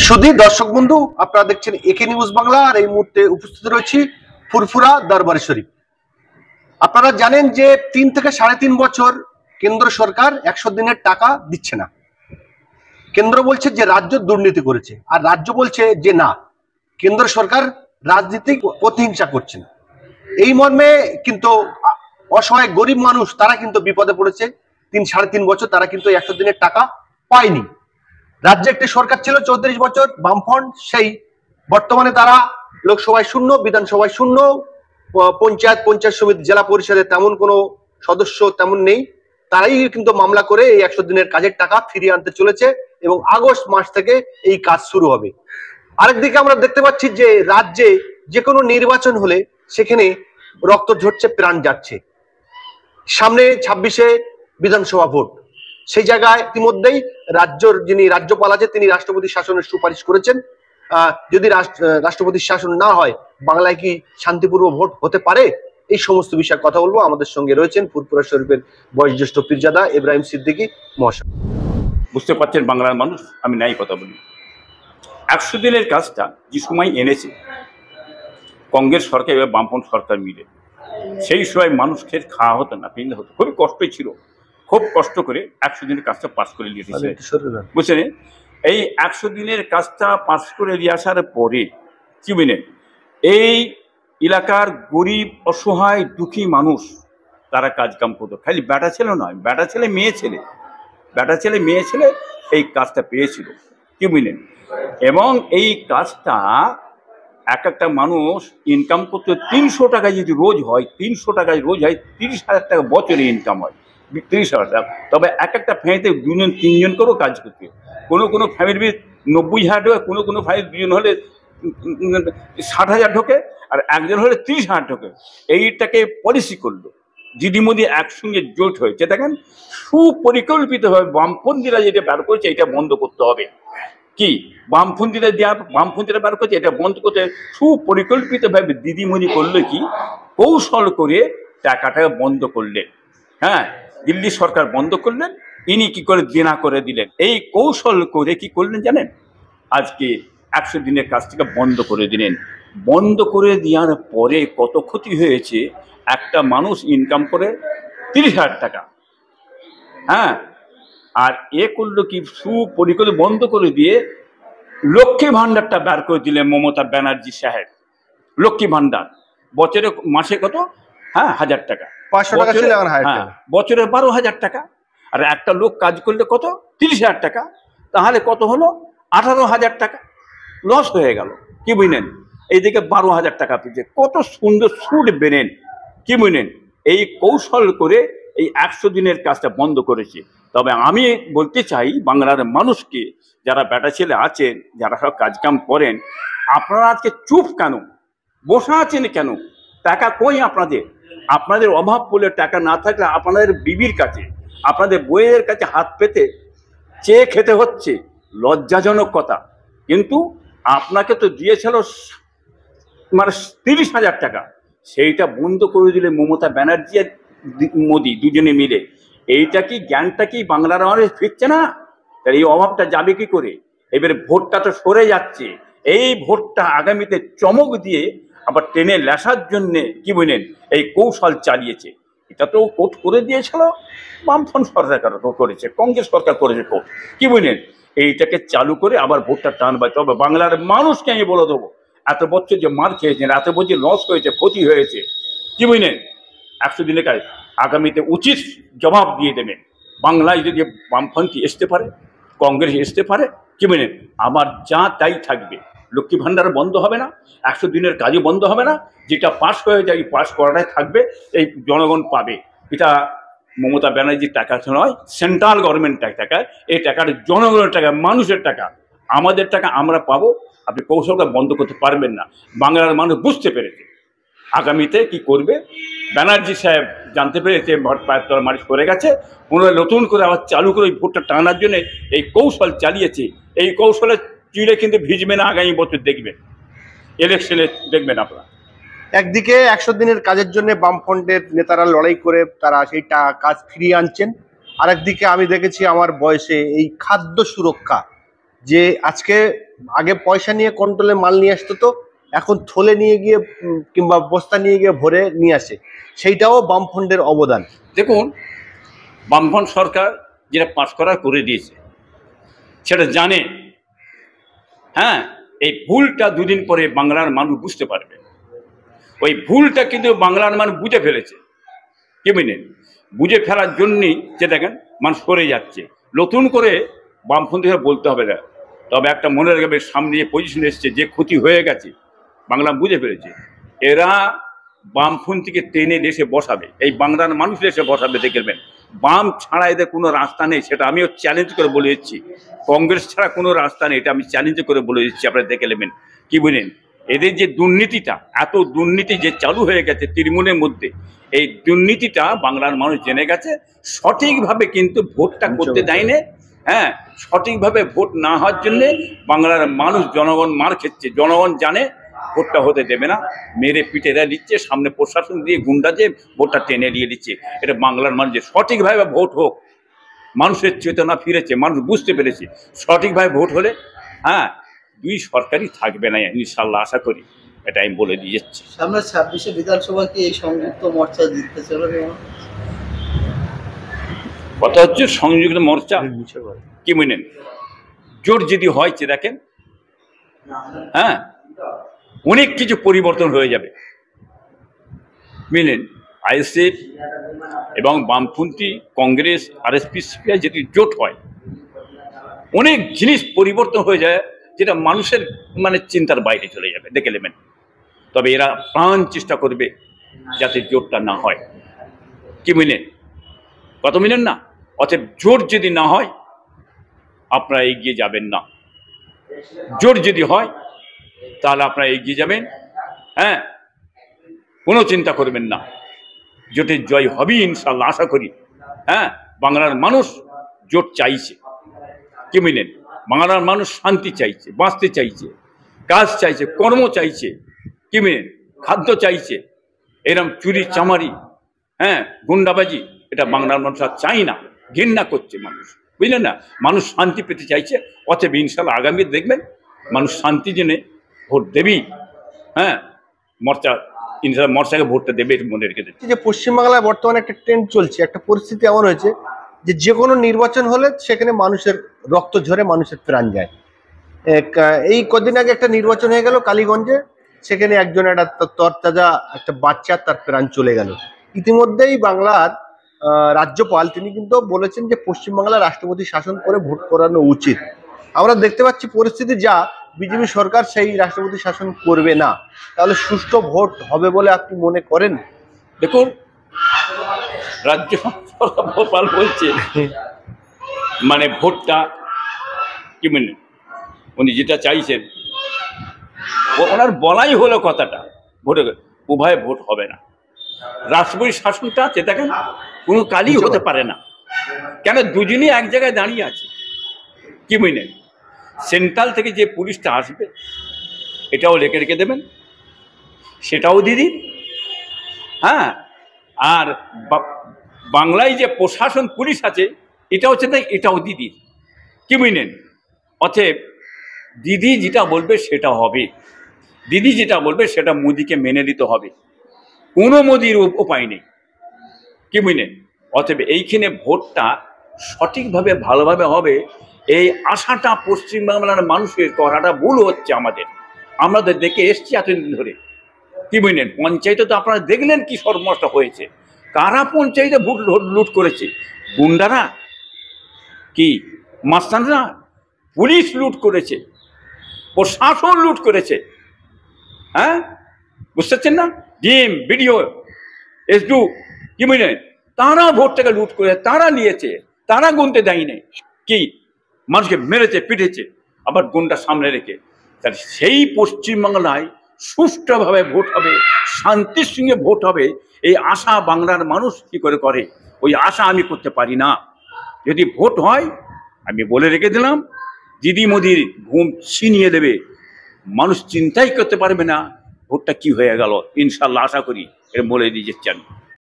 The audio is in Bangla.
শুধু দর্শক বন্ধু, আপনারা দেখছেন একে নিউজ বাংলা। আর এই মুহূর্তে উপস্থিত রয়েছি ফুরফুরা দরবার শরীফ। আপনারা জানেন যে 3 থেকে 3.5 বছর কেন্দ্র সরকার 100 দিনের টাকা দিচ্ছে না। কেন্দ্র বলছে যে রাজ্য দুর্নীতি করেছে, আর রাজ্য বলছে যে না, কেন্দ্র সরকার রাজনীতিক প্রতিহিংসা করছে না। এই মর্মে কিন্তু অসহায় গরিব মানুষ তারা কিন্তু বিপদে পড়েছে। 3-3.5 বছর তারা কিন্তু 100 দিনের টাকা পায়নি। রাজ্যে একটি সরকার ছিল 34 বছর বামফ্রন্ট, সেই বর্তমানে তারা লোকসভায় শূন্য, বিধানসভায় শূন্য, পঞ্চায়েত সমিতি, জেলা পরিষদে তেমন কোনো সদস্য তেমন নেই। তারাই কিন্তু মামলা করে এই 100 দিনের কাজের টাকা ফিরিয়ে আনতে চলেছে এবং আগস্ট মাস থেকে এই কাজ শুরু হবে। আরেকদিকে আমরা দেখতে পাচ্ছি যে রাজ্যে যে কোনো নির্বাচন হলে সেখানে রক্ত ঝরছে, প্রাণ যাচ্ছে। সামনে 26-এ বিধানসভা ভোট। সেই জায়গায় ইতিমধ্যেই রাজ্যের যিনি রাজ্যপাল আছে তিনি রাষ্ট্রপতি শাসনের সুপারিশ করেছেন। যদি রাষ্ট্রপতির শাসন না হয়, বাংলায় কি শান্তিপূর্ণ ভোট হতে পারে? এই সমস্ত বিষয়ে কথা বলবো। আমাদের সঙ্গে রয়েছেন ফুরফুরা শরীফের বয়োজ্যেষ্ঠ পীরজাদা ইব্রাহিম সিদ্দিকী মহাশয়। বুঝতে পারছেন বাংলার মানুষ, আমি নাই কথা বলি। 100 দিনের কাজটা যে সময় এনেছে কংগ্রেস সরকার এবং বামপন্থী সরকার মিলে, সেই সময় মানুষ খেয়ে খাওয়া হতো না, পিনলে হতো, খুবই কষ্টই ছিল। খুব কষ্ট করে 100 দিনের কাজটা পাস করে নিয়ে এসেছে, বুঝছেন? এই 100 দিনের কাজটা পাস করে নিয়ে আসার পরে কি বুঝলেন, এই এলাকার গরিব অসহায় দুঃখী মানুষ তারা কাজ কাম করতো। খালি বেটা ছেলে নয়, বেটা ছেলে মেয়ে ছেলে, বেটা ছেলে মেয়ে ছেলে এই কাজটা পেয়েছিল, কি বুঝলেন? এবং এই কাজটা একটা মানুষ ইনকাম করতে 300 টাকা যদি রোজ হয়, 300 টাকায় রোজ হয়, 30,000 টাকা বছরে ইনকাম হয়, 30,000 টাকা। তবে একটা ফ্যামিলিতে 2-3 জন করেও কাজ করতে, কোনো ফ্যামিলির 90,000 ঢোকে, কোনো ফ্যামিলি 2 জন হলে 60,000 ঢোকে, আর একজন হলে 30,000 ঢোকে। এইটাকে পলিসি করলো, দিদি মোদি একসঙ্গে জোট হয়েছে। দেখেন, সুপরিকল্পিতভাবে বামপন্থীরা যেটা বের করেছে এটা বন্ধ করতে হবে। কি বামপন্থীরা বের করছে এটা বন্ধ করতে সুপরিকল্পিতভাবে দিদিমণি করলো কি, কৌশল করে টাকাটা বন্ধ করলেন। হ্যাঁ, দিল্লি সরকার বন্ধ করলেন, ইনি কি করে দেনা করে দিলেন। এই কৌশল করে কি করলেন জানেন, আজকে 100 দিনের কাজটাকে বন্ধ করে দিলেন। বন্ধ করে দেওয়ার পরে কত ক্ষতি হয়েছে। একটা মানুষ ইনকাম করে 30,000 টাকা, হ্যাঁ, আর এ করলো কি, সুপরিকল্পিত বন্ধ করে দিয়ে লক্ষ্মী ভান্ডারটা বের করে দিলেন মমতা ব্যানার্জি সাহেব। লক্ষ্মী ভান্ডার বছরে মাসে কত, হ্যাঁ, 1000 টাকা, 500 টাকা ছিল, হ্যাঁ, বছরে 12,000 টাকা। আর একটা লোক কাজ করলে কত, 30,000 টাকা, তাহলে কত হলো, 18,000 টাকা লস হয়ে গেল, কি বুঝলেন? এইদিকে 12,000 টাকা পেয়েছে, কত সুন্দর সুদ বেনেন, কি বুঝলেন? এই কৌশল করে এই 100 দিনের কাজটা বন্ধ করেছে। তবে আমি বলতে চাই বাংলার মানুষকে, যারা বেটা ছেলে আছেন, যারা সব কাজকাম করেন, আপনারা আজকে চুপ কেন, বসে আছেন কেন? টাকা কই আপনাদের? আপনাদের অভাব পড়লে টাকা না থাকলে আপনাদের বিবির কাছে, আপনাদের বইয়ের কাছে হাত পেতে চেয়ে খেতে হচ্ছে, লজ্জাজনক কথা। কিন্তু আপনাকে তো দিয়েছিল মানে 30,000 টাকা, সেইটা বন্ধ করে দিলে মমতা ব্যানার্জি আর মোদি দুজনে মিলে। এইটা কি, জ্ঞানটা কি বাংলার মানুষ ফিরছে না? তাহলে এই অভাবটা যাবে কি করে? এবারে ভোটটা তো সরে যাচ্ছে, এই ভোটটা আগামীতে চমক দিয়ে আবার টেনে লেসার জন্যে কি বুঝলেন এই কৌশল চালিয়েছে। এটা তো কোর্ট করে দিয়েছিল, বামফ্রন্ট সরকার করেছে, কংগ্রেস সরকার করেছে কোর্ট, কি বুঝলেন? এইটাকে চালু করে আবার ভোটটা টানবে। তবে বাংলার মানুষকে আমি বলে দেবো, এত বছর যে মার খেয়েছেন, এত বছর লস হয়েছে, ক্ষতি হয়েছে, কি বুঝলেন, 100 দিনের কাজ আগামীতে উচিত জবাব দিয়ে দেবেন। বাংলায় যদি বামপন্থী আসতে পারে, কংগ্রেস আসতে পারে, কি বুঝলেন, আমার যা তাই থাকবে। লক্ষ্মী ভান্ডার বন্ধ হবে না, 100 দিনের কাজও বন্ধ হবে না, যেটা পাস হয়ে যায় পাস করাটাই থাকবে, এই জনগণ পাবে। এটা মমতা ব্যানার্জির টাকা নয়, সেন্ট্রাল গভর্নমেন্টের টাকা। এই টাকাটা জনগণের টাকা, মানুষের টাকা, আমাদের টাকা আমরা পাবো। আপনি কৌশলটা বন্ধ করতে পারবেন না। বাংলার মানুষ বুঝতে পেরেছে আগামীতে কি করবে। ব্যানার্জি সাহেব জানতে পেরেছে ভোট পায়ের তলা মারি সরে গেছে, পুনরায় নতুন করে আবার চালু করে ওই ভোটটা টানার জন্য এই কৌশল চালিয়েছে। এই কৌশলে চিড়ে কিন্তু ভিজবে না, আগামী বছর দেখবেন, ইলেকশনে দেখবেন আপনারা। একদিকে 100 দিনের কাজের জন্য বামফ্রন্টের নেতারা লড়াই করে তারা সেই কাজ ফিরিয়ে আনছেন, আরেকদিকে আমি দেখেছি আমার বয়সে এই খাদ্য সুরক্ষা, যে আজকে আগে পয়সা নিয়ে কন্ট্রোলে মাল নিয়ে আসতো, তো এখন থলে নিয়ে গিয়ে কিংবা বস্তা নিয়ে গিয়ে ভরে নিয়ে আসে, সেইটাও বামফ্রন্টের অবদান। দেখুন, বামফ্রন্ট সরকার যেটা পাস করার করে দিয়েছে সেটা জানে। হ্যাঁ, এই ভুলটা দুদিন পরে বাংলার মানুষ বুঝতে পারবে। ওই ভুলটা কিন্তু বাংলার মানুষ বুঝে ফেলেছে, কি বুঝলেন? বুঝে ফেলার জন্যই যে দেখেন মানুষ করে যাচ্ছে। নতুন করে বামপন্থীরা বলতে হবে না, তবে একটা মনে রাখবে, সামনে যে পজিশন এসছে, যে ক্ষতি হয়ে গেছে বাংলা বুঝে ফেলেছে। এরা বামপন্থীকে টেনে দেশে বসাবে, এই বাংলার মানুষ দেশে বসাবে, দেখবেন। বাম ছাড়া এদের কোনো রাস্তা নেই, সেটা আমিও চ্যালেঞ্জ করে বলে দিচ্ছি। কংগ্রেস ছাড়া কোনো রাস্তা নেই, এটা আমি চ্যালেঞ্জ করে বলে দিচ্ছি, আপনারা দেখে নেবেন। কি বুঝলেন? এদের যে দুর্নীতিটা, এত দুর্নীতি যে চালু হয়ে গেছে তৃণমূলের মধ্যে, এই দুর্নীতিটা বাংলার মানুষ জেনে গেছে। সঠিকভাবে কিন্তু ভোটটা করতে দেয়নি। হ্যাঁ, সঠিকভাবে ভোট না হওয়ার জন্যে বাংলার মানুষ, জনগণ মার খেচ্ছে। জনগণ জানে ভোটটা হতে দেবে না, মেরে পিটেরা দিচ্ছে, সামনে প্রশাসন দিয়ে গুন্ডা দিয়ে ভোটটা টেনে নিয়ে দিচ্ছে। এটা বাংলার মানুষ যে সঠিকভাবে ভোট হোক, মানুষের চেতনা ফিরেছে, মানুষ বুঝতে পেরেছে সঠিকভাবে ভোট হলে হ্যাঁ দুই সরকারই থাকবে না ইনশাল্লাহ, আশা করি। এটা আমি বলে দিয়ে যাচ্ছি। সামনে 26শে বিধানসভা কি এই সংযুক্ত মোর্চা জিততে চলবে? কথা হচ্ছে সংযুক্ত মোর্চা, কি বুঝলেন? জোট যদি হয়েছে দেখেন, হ্যাঁ অনেক কিছু পরিবর্তন হয়ে যাবে, বুঝলেন? আইএসএফ এবং বামপন্থী কংগ্রেস আরএসপি সিপিআই যদি জোট হয়, অনেক জিনিস পরিবর্তন হয়ে যায়, যেটা মানুষের মানে চিন্তার বাইরে চলে যাবে, দেখে নেবেন। তবে এরা প্রাণ চেষ্টা করবে যাতে জোটটা না হয়, কি বুঝলেন? কত মিলেন না? অতএব জোট যদি না হয় আপনারা এগিয়ে যাবেন না। জোট যদি হয় তাহলে আপনারা এগিয়ে যাবেন। হ্যাঁ, কোনো চিন্তা করবেন না, জোটের জয় হবেই ইনশাল্লাহ, আশা করি। হ্যাঁ, বাংলার মানুষ জোট চাইছে, কি বুঝলেন? বাংলার মানুষ শান্তি চাইছে, বাঁচতে চাইছে, কাজ চাইছে, কর্ম চাইছে, কি বুঝলেন? খাদ্য চাইছে। এরম চুরি চামারি, হ্যাঁ গুন্ডাবাজি, এটা বাংলার মানুষ আর চাই না, ঘৃণা করছে মানুষ, বুঝলেন না? মানুষ শান্তি পেতে চাইছে। অতএব ইনশাল্লাহ আগামী দেখবেন মানুষ শান্তি জেনে ভোট দেবেই। হ্যাঁ, মোর্চা ইনশাল্লাহ মোর্চাকে ভোটটা দেবে, মনে রেখে দেবে। যে পশ্চিমবাংলায় বর্তমানে একটা ট্রেন্ড চলছে, একটা পরিস্থিতি এমন হয়েছে যে কোনো নির্বাচন হলে সেখানে মানুষের রক্ত ঝরে, মানুষের প্রাণ যায়। এই কদিন আগে একটা নির্বাচন হয়ে গেল কালীগঞ্জে, সেখানে একজন একটা তরতাজা একটা বাচ্চা, তার প্রাণ চলে গেল। ইতিমধ্যেই বাংলার রাজ্যপাল তিনি কিন্তু বলেছেন যে পশ্চিমবাংলার রাষ্ট্রপতি শাসন করে ভোট করানো উচিত। আমরা দেখতে পাচ্ছি পরিস্থিতি যা, বিজেপি সরকার সেই রাষ্ট্রপতি শাসন করবে না। তাহলে সুষ্ঠু ভোট হবে বলে আপনি মনে করেন? দেখুন, রাজ্যপাল বলছে মানে ভোটটা, কি মানে উনি যেটা চাইছেন ওনার বলাই হলো কথাটা, ভোটে উভয় ভোট হবে না। রাষ্ট্রপতি শাসনটা আছে দেখেন, কোনো কালই হতে পারে না। কেন? দুজনই এক জায়গায় দাঁড়িয়ে আছে, কি বুঝলেন? সেন্ট্রাল থেকে যে পুলিশটা আসবে এটাও রেখে রেখে দেবেন, সেটাও দিদি। হ্যাঁ, আর বাংলায় যে প্রশাসন পুলিশ আছে এটা হচ্ছে তাই, এটাও দিদির, কি বুঝলেন? অতএব দিদি যেটা বলবে সেটা হবে, দিদি যেটা বলবে সেটা মোদিকে মেনে নিতে হবে, কোনো মোদির উপায় নেই, কি বুঝলেন? অতএব এইখানে ভোটটা সঠিকভাবে ভালোভাবে হবে, এই আশাটা পশ্চিমবাংলার মানুষের করাটা ভুল হচ্ছে আমাদের দেখে এসছি এতদিন ধরে, কি বুঝলেন? পঞ্চায়েতে তো আপনারা দেখলেন কি সর্বনাশটা হয়েছে। কারা পঞ্চায়েতে ভোট লুট করেছে? গুন্ডারা, কি মাস্তানরা? পুলিশ লুট করেছে, প্রশাসন লুট করেছে। হ্যাঁ, বুঝতে পারছেন না? ডিএম, বিডিও, এসডিও, কি বুঝলেন? তারা ভোটটাকে লুট করে তারা নিয়েছে, তারা গুনতে দেয়নি, কি মানুষকে মেরেছে, পিটেছে, আবার গুন্ডা সামনে রেখে। তাহলে সেই পশ্চিমবাংলায় সুষ্ঠুভাবে ভোট হবে, শান্তির সঙ্গে ভোট হবে, এই আশা বাংলার মানুষ কি করে? ওই আশা আমি করতে পারি না। যদি ভোট হয়, আমি বলে রেখে দিলাম, দিদি মোদির ঘুম ছিনিয়ে দেবে, মানুষ চিন্তাই করতে পারবে না ভোটটা কি হয়ে গেল, ইনশাল্লাহ আশা করি, এর বলে দিয়ে যাচ্ছি আমি।